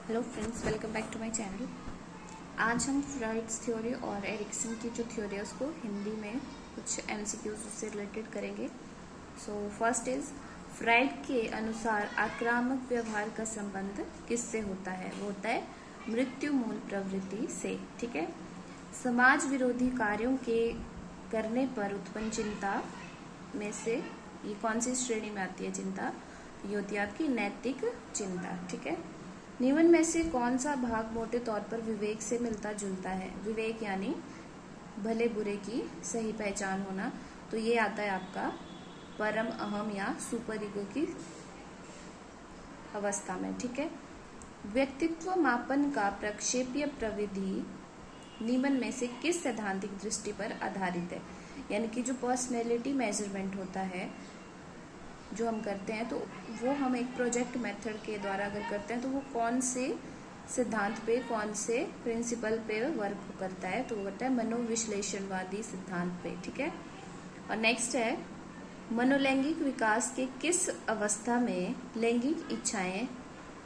Hello friends, welcome back to my channel. आज हम Freud's theory और एरिक्सन की जो थ्योरी है उसको हिंदी में कुछ एमसीक्यूज से रिलेटेड करेंगे। सो फर्स्ट इज, फ्राइड के अनुसार आक्रामक व्यवहार का संबंध किससे होता है? वो होता है मृत्यु मूल प्रवृत्ति से। ठीक है। समाज विरोधी कार्यों के करने पर उत्पन्न चिंता में से ये कौन सी श्रेणी में आती है चिंता? ये होती है आपकी नैतिक चिंता। ठीक है। निम्न में से कौन सा भाग मोटे तौर पर विवेक से मिलता जुलता है? विवेक यानी भले बुरे की सही पहचान होना। तो ये आता है आपका परम अहम या सुपर ईगो की अवस्था में। ठीक है। व्यक्तित्व मापन का प्रक्षेपीय प्रविधि निम्न में से किस सैद्धांतिक दृष्टि पर आधारित है? यानी कि जो पर्सनैलिटी मेजरमेंट होता है जो हम करते हैं, तो वो हम एक प्रोजेक्ट मेथड के द्वारा अगर करते हैं तो वो कौन से सिद्धांत पे, कौन से प्रिंसिपल पे वर्क करता है? तो वो करता है मनोविश्लेषणवादी सिद्धांत पे। ठीक है। और नेक्स्ट है, मनोलैंगिक विकास के किस अवस्था में लैंगिक इच्छाएं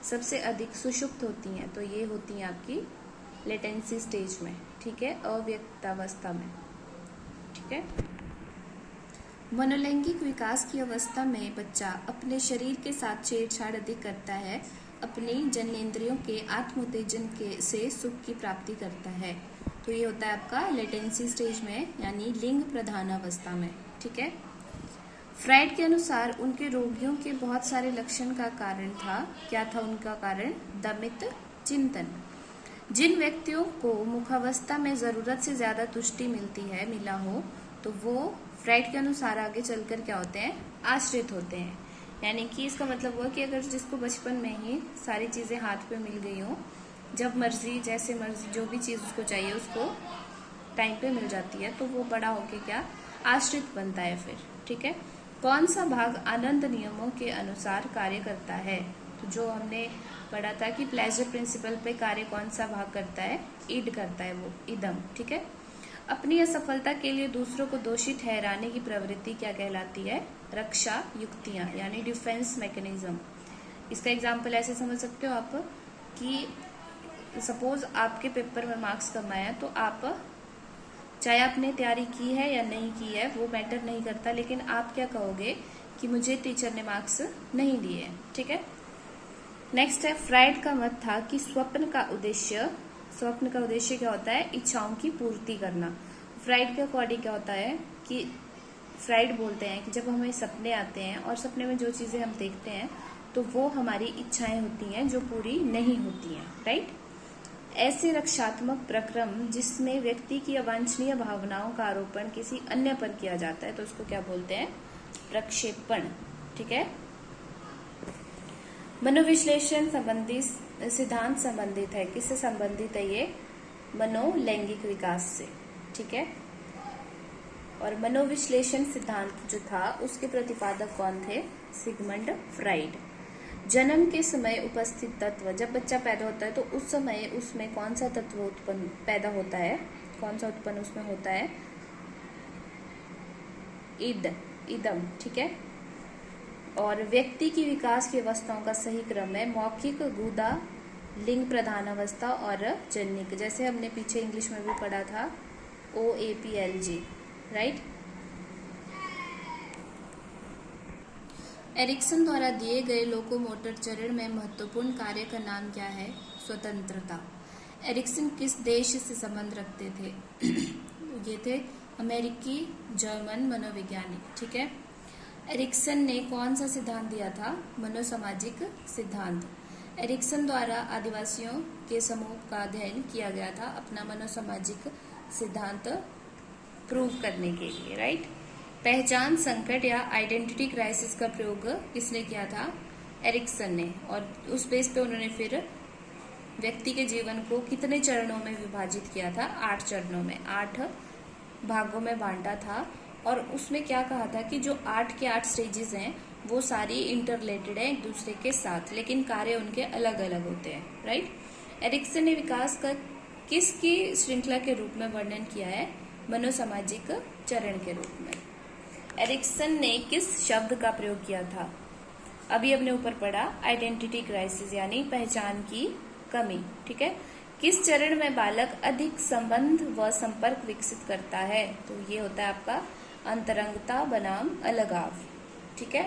सबसे अधिक सुषुप्त होती हैं? तो ये होती हैं आपकी लेटेंसी स्टेज में। ठीक है, अव्यक्तावस्था में। ठीक है। मनोलैंगिक विकास की अवस्था में बच्चा अपने शरीर के साथ छेड़छाड़ अधिक करता है, अपनी जन्नेंद्रियों के आत्मोत्तेजन के से सुख की प्राप्ति करता है। तो ये होता है आपका लेटेंसी स्टेज में, यानी लिंग प्रधान अवस्था में। ठीक है। फ्राइड के अनुसार उनके रोगियों के बहुत सारे लक्षण का कारण था। क्या था उनका कारण? दमित चिंतन। जिन व्यक्तियों को मुखावस्था में जरूरत से ज्यादा तुष्टि मिला हो, तो वो फ्राइड के अनुसार आगे चलकर क्या होते हैं? आश्रित होते हैं। यानी कि इसका मतलब हुआ कि अगर जिसको बचपन में ही सारी चीजें हाथ पे मिल गई हो, जब मर्जी जैसे मर्जी जो भी चीज उसको चाहिए उसको टाइम पे मिल जाती है, तो वो बड़ा होके क्या आश्रित बनता है फिर। ठीक है। कौन सा भाग आनंद नियमों के अनुसार कार्य करता है? तो जो हमने पढ़ा था कि प्लेजर प्रिंसिपल पे कार्य कौन सा भाग करता है? ईड करता है, वो इदम। ठीक है। अपनी असफलता के लिए दूसरों को दोषी ठहराने की प्रवृत्ति क्या कहलाती है? रक्षा युक्तियां, यानी डिफेंस मैकेनिज्म। इसका एग्जाम्पल ऐसे समझ सकते हो आप कि सपोज आपके पेपर में मार्क्स कम आया, तो आप चाहे आपने तैयारी की है या नहीं की है वो मैटर नहीं करता, लेकिन आप क्या कहोगे कि मुझे टीचर ने मार्क्स नहीं दिए। ठीक है। नेक्स्ट है, फ्राइड का मत था कि स्वप्न का उद्देश्य क्या होता है? इच्छाओं की पूर्ति करना। फ्राइड के अकॉर्डिंग क्या होता है कि फ्राइड बोलते हैं कि जब हमें सपने आते हैं और सपने में जो चीजें हम देखते हैं तो वो हमारी इच्छाएं होती हैं जो पूरी नहीं होती हैं। राइट। ऐसे रक्षात्मक प्रक्रम जिसमें व्यक्ति की अवांछनीय भावनाओं का आरोपण किसी अन्य पर किया जाता है, तो उसको क्या बोलते हैं? प्रक्षेपण। ठीक है। मनोविश्लेषण संबंधी सिद्धांत संबंधित है, किससे संबंधित है ये? मनोलैंगिक विकास से। ठीक है। और मनोविश्लेषण सिद्धांत जो था उसके प्रतिपादक कौन थे? Sigmund Freud. जन्म के समय उपस्थित तत्व, जब बच्चा पैदा होता है तो उस समय उसमें कौन सा तत्व उत्पन्न पैदा होता है? कौन सा उत्पन्न उसमें होता है? इदम। ठीक है। और व्यक्ति की विकास की अवस्थाओं का सही क्रम है मौखिक, गुदा, लिंग प्रधान अवस्था और जनिक। जैसे हमने पीछे इंग्लिश में भी पढ़ा था OAPLG। राइट। एरिक्सन द्वारा दिए गए लोकोमोटर चरण में महत्वपूर्ण कार्य का नाम क्या है? स्वतंत्रता। एरिक्सन किस देश से संबंध रखते थे? ये थे अमेरिकी जर्मन मनोवैज्ञानिक। ठीक है। एरिक्सन ने कौन सा सिद्धांत दिया था? मनोसामाजिक सिद्धांत। एरिक्सन द्वारा आदिवासियों के समूह का अध्ययन किया गया था अपना मनोसामाजिक सिद्धांत प्रूव करने के लिए। राइट। पहचान संकट या आइडेंटिटी क्राइसिस का प्रयोग किसने किया था? एरिक्सन ने। और उस बेस पे उन्होंने फिर व्यक्ति के जीवन को कितने चरणों में विभाजित किया था? 8 चरणों में, 8 भागों में बांटा था। और उसमें क्या कहा था कि जो 8 के 8 स्टेजेस हैं वो सारी इंटरलेटेड है एक दूसरे के साथ, लेकिन कार्य उनके अलग अलग होते हैं। राइट। एरिक्सन ने विकास का किसकी श्रृंखला के रूप में वर्णन किया है? मनोसामाजिक चरण के रूप में। एरिक्सन ने किस शब्द का प्रयोग किया था? अभी हमने ऊपर पढ़ा आइडेंटिटी क्राइसिस, यानी पहचान की कमी। ठीक है, किस चरण में बालक अधिक संबंध व संपर्क विकसित करता है? तो ये होता है आपका अंतरंगता बनाम अलगाव। ठीक है,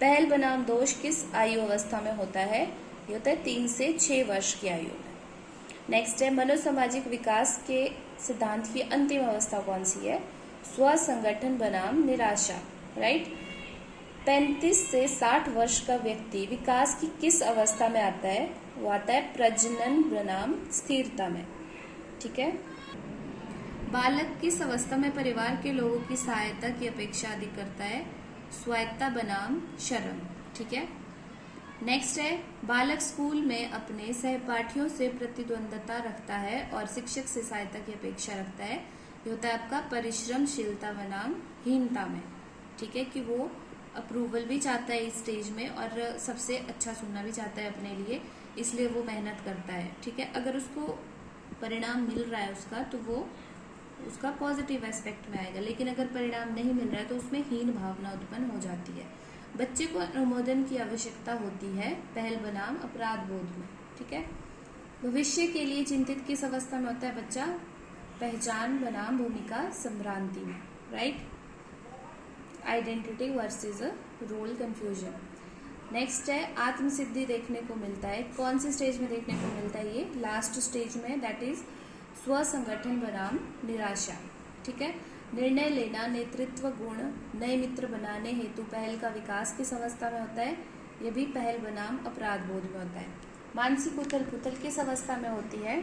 पहल बनाम दोष किस आयु अवस्था में होता है? ये होता है 3 से 6 वर्ष की आयु में। नेक्स्ट है, मनोसामाजिक विकास के सिद्धांत की अंतिम अवस्था कौन सी है? स्व संगठन बनाम निराशा। राइट, 35 से 60 वर्ष का व्यक्ति विकास की किस अवस्था में आता है? वो आता है प्रजनन बनाम स्थिरता में। ठीक है, बालक किस अवस्था में परिवार के लोगों की सहायता की अपेक्षा अधिक करता है? स्वायत्ता बनाम शर्म। ठीक है, नेक्स्ट है, बालक स्कूल में अपने सहपाठियों से प्रतिद्वंदता रखता है और शिक्षक से सहायता की अपेक्षा रखता है। ये होता है आपका परिश्रमशीलता बनाम हीनता में। ठीक है, कि वो अप्रूवल भी चाहता है इस स्टेज में और सबसे अच्छा सुनना भी चाहता है अपने लिए, इसलिए वो मेहनत करता है। ठीक है, अगर उसको परिणाम मिल रहा है उसका, तो वो उसका पॉजिटिव एस्पेक्ट में आएगा, लेकिन अगर परिणाम नहीं मिल रहा है तो उसमें हीन भावना उत्पन्न हो जाती है। बच्चे को अनुमोदन की आवश्यकता होती है पहल बनाम अपराध बोध में। ठीक है, भविष्य के लिए चिंतित किस अवस्था में होता है बच्चा? पहचान बनाम भूमिका संभ्रांति में। Right, identity versus role confusion. Next है, आत्मसिद्धि देखने को मिलता है कौन से स्टेज में देखने को मिलता है? ये लास्ट स्टेज में, दैट इज स्व संगठन बनाम निराशा। ठीक है, निर्णय लेना, नेतृत्व गुण, नए मित्र बनाने हेतु पहल का विकास किस अवस्था में होता है? यह भी पहल बनाम अपराध बोध में होता है। मानसिक उथल पुथल किस अवस्था में होती है?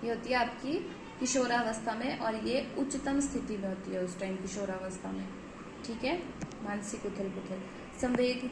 ये होती है आपकी किशोरावस्था में, और ये उच्चतम स्थिति में होती है उस टाइम, किशोरावस्था में। ठीक है, मानसिक उथल पुथल। संवेग